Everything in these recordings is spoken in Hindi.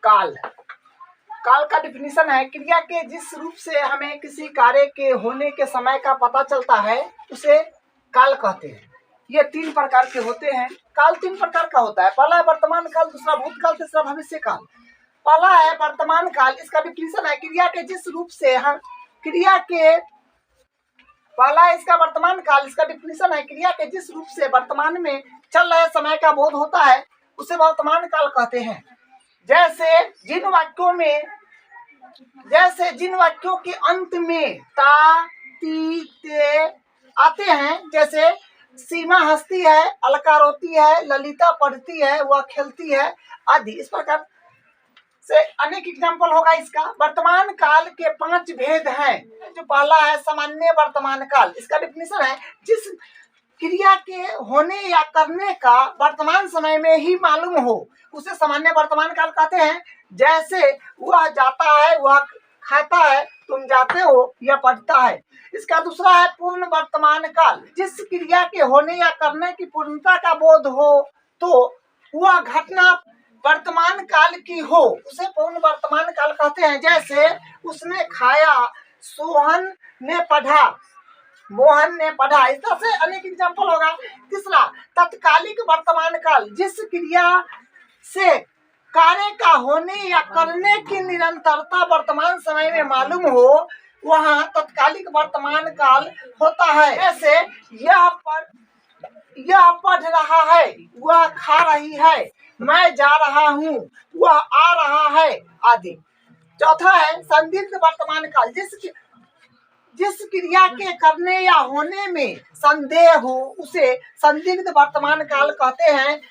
काल काल का डिफिनीशन है क्रिया के जिस रूप से हमें किसी कार्य के होने के समय का पता चलता है उसे काल कहते हैं। ये तीन प्रकार के होते हैं। काल तीन प्रकार का होता है। पहला है वर्तमान काल, दूसरा भूतकाल, तीसरा भविष्य काल। पहला है वर्तमान काल। इसका डिफिनीशन है क्रिया के जिस रूप से हम क्रिया के पहला है इसका वर्तमान काल। इसका डिफिनीशन है क्रिया के जिस रूप से वर्तमान में चल रहे समय का बोध होता है उसे वर्तमान काल कहते हैं। जैसे जिन वाक्यों के अंत में ता, ती, ते आते हैं, जैसे सीमा हंसती है, अलका रोती है, ललिता पढ़ती है, वह खेलती है आदि। इस प्रकार से अनेक एग्जाम्पल होगा इसका। वर्तमान काल के 5 भेद हैं। जो पहला है सामान्य वर्तमान काल। इसका डिफिनीशन है जिस क्रिया के होने या करने का वर्तमान समय में ही मालूम हो उसे सामान्य वर्तमान काल कहते हैं। जैसे वह जाता है, वह खाता है, तुम जाते हो, यह पढ़ता है। इसका दूसरा है पूर्ण वर्तमान काल। जिस क्रिया के होने या करने की पूर्णता का बोध हो तो वह घटना वर्तमान काल की हो उसे पूर्ण वर्तमान काल कहते हैं। जैसे उसने खाया, सोहन ने पढ़ा, मोहन ने पढ़ा। इस तरह से अनेक एग्जाम्पल होगा। तीसरा तत्कालिक वर्तमान काल। जिस क्रिया से कार्य का होने या करने की निरंतरता वर्तमान समय में मालूम हो वहाँ तत्कालिक वर्तमान काल होता है। जैसे यह पढ़ रहा है, वह खा रही है, मैं जा रहा हूँ, वह आ रहा है आदि। चौथा है संदिग्ध वर्तमान काल। जिस क्रिया के करने या होने में संदेह हो उसे संदिग्ध वर्तमान काल कहते हैं।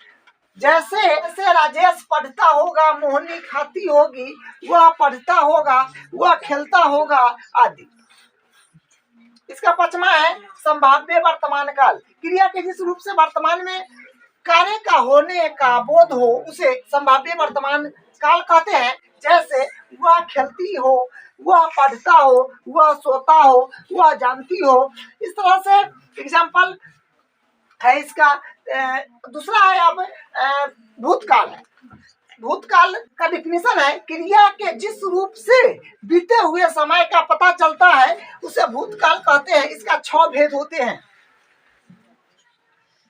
जैसे राजेश पढ़ता होगा, मोहनी खाती होगी, वह पढ़ता होगा, वह खेलता होगा आदि। इसका 5वां है संभाव्य वर्तमान काल। क्रिया के जिस रूप से वर्तमान में कार्य का होने का बोध हो उसे संभाव्य वर्तमान काल कहते हैं। जैसे वह खेलती हो, वह पढ़ता हो, वह सोता हो, वह जानती हो। इस तरह से एग्जाम्पल है इसका। दूसरा है अब भूतकाल। भूतकाल का डिफिनीशन है क्रिया के जिस रूप से बीते हुए समय का पता चलता है उसे भूतकाल कहते हैं। इसका 6 भेद होते हैं।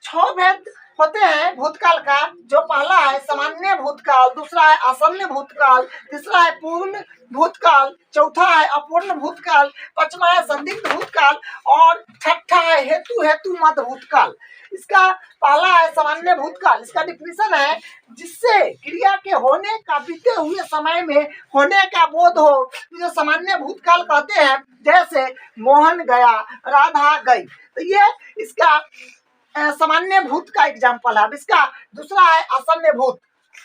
6 भेद होते हैं भूतकाल का। जो पहला है सामान्य भूतकाल, दूसरा है आसन्न भूतकाल, तीसरा है पूर्ण भूतकाल, चौथा है अपूर्ण भूतकाल, 5वां है संदिग्ध भूतकाल और 6ठा है हेतु मत भूतकाल। इसका पहला है सामान्य भूतकाल। इसका डिफिनीशन है जिससे क्रिया के होने का बीते हुए समय में होने का बोध हो जो सामान्य भूतकाल कहते हैं। जैसे मोहन गया, राधा गई। तो ये इसका सामान्य भूत का एग्जाम्पल है। अब इसका दूसरा है आसन्न भूत।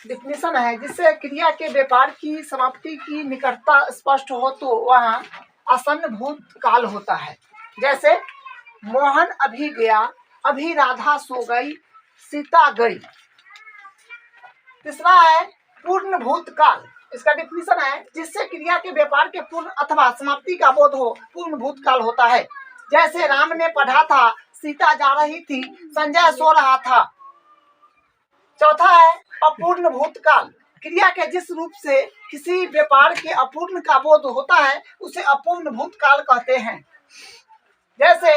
डिफिनीशन है जिससे क्रिया के व्यापार की समाप्ति की निकटता स्पष्ट हो तो वहाँ आसन्न भूत काल होता है। जैसे मोहन अभी गया, अभी राधा सो गई, सीता गई। तीसरा है पूर्ण भूत काल। इसका डिफिनीशन है जिससे क्रिया के व्यापार के पूर्ण अथवा समाप्ति का बोध हो पूर्ण भूत काल होता है। जैसे राम ने पढ़ा था, सीता जा रही थी, संजय सो रहा था। चौथा है अपूर्ण भूतकाल। क्रिया के जिस रूप से किसी व्यापार के अपूर्ण का बोध होता है उसे अपूर्ण भूतकाल कहते हैं। जैसे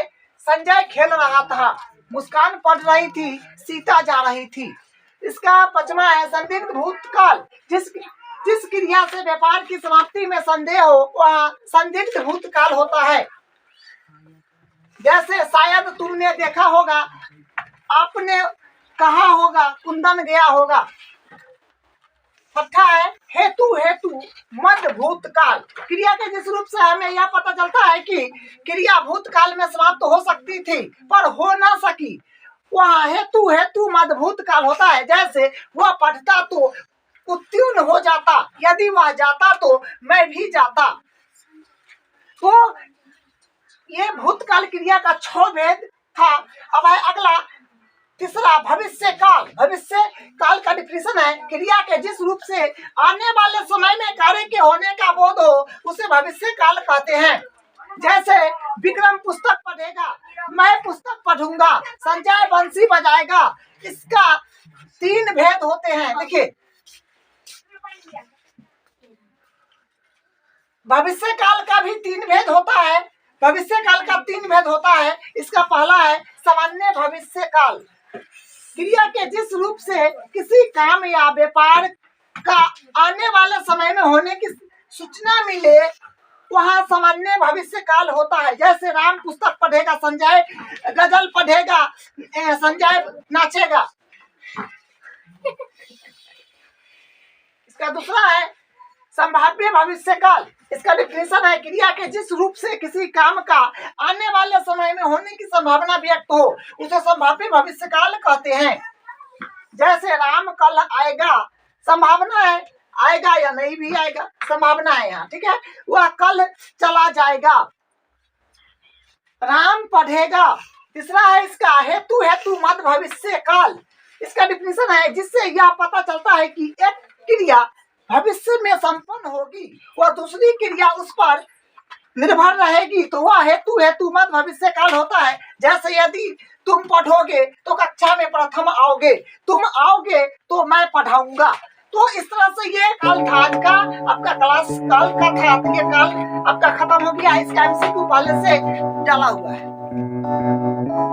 संजय खेल रहा था, मुस्कान पढ़ रही थी, सीता जा रही थी। इसका 5वां है संदिग्ध भूतकाल। जिस क्रिया से व्यापार की समाप्ति में संदेह हो वह संदिग्ध भूतकाल होता है। जैसे शायद तुमने देखा होगा, आपने कहा होगा, कुंदन गया होगा। 6ठा है हेतु मध्य भूतकाल। क्रिया के जिस रूप से हमें यह पता चलता है कि क्रिया भूतकाल में समाप्त हो सकती थी पर हो ना सकी, वह हेतु मध्य भूतकाल होता है। जैसे वह पढ़ता तो उत्तीर्ण हो जाता, यदि वह जाता तो मैं भी जाता। तो ये भूतकाल क्रिया का 6 भेद था। अब है अगला तीसरा भविष्य काल। भविष्य काल का डिफिनीशन है क्रिया के जिस रूप से आने वाले समय में कार्य के होने का बोध हो उसे भविष्य काल कहते हैं। जैसे विक्रम पुस्तक पढ़ेगा, मैं पुस्तक पढ़ूंगा, संजय बंसी बजाएगा। इसका तीन भेद होते हैं। देखिए, भविष्य काल का भी तीन भेद होता है। भविष्य काल का तीन भेद होता है। इसका पहला है सामान्य भविष्य काल। क्रिया के जिस रूप से किसी काम या व्यापार का आने वाले समय में होने की सूचना मिले, वहाँ सामान्य भविष्य काल होता है। जैसे राम पुस्तक पढ़ेगा, संजय गजल पढ़ेगा, संजय नाचेगा। इसका दूसरा है संभाव्य भविष्य काल। इसका डिफिनेशन है क्रिया के जिस रूप से किसी काम का आने वाले समय में होने की संभावना व्यक्त हो, उसे संभाव्य भविष्य काल कहते हैं। जैसे राम कल आएगा, संभावना है आएगा या नहीं भी आएगा, संभावना है यहाँ, ठीक है। वह कल चला जाएगा। राम पढ़ेगा। तीसरा है इसका हेतु मत भविष्य काल। इसका डिफिनेशन है जिससे यह पता चलता है कि एक क्रिया भविष्य में संपन्न होगी, वह दूसरी क्रिया उस पर निर्भर रहेगी, तो वह हेतु मत भविष्य काल होता है। जैसे यदि तुम पढ़ोगे तो कक्षा में प्रथम आओगे, तुम आओगे तो मैं पढ़ाऊंगा। तो इस तरह से ये काल था आज का आपका क्लास काल का था। ये काल आपका खत्म हो गया। इसका एमसीक्यू पहले से डाला हुआ है।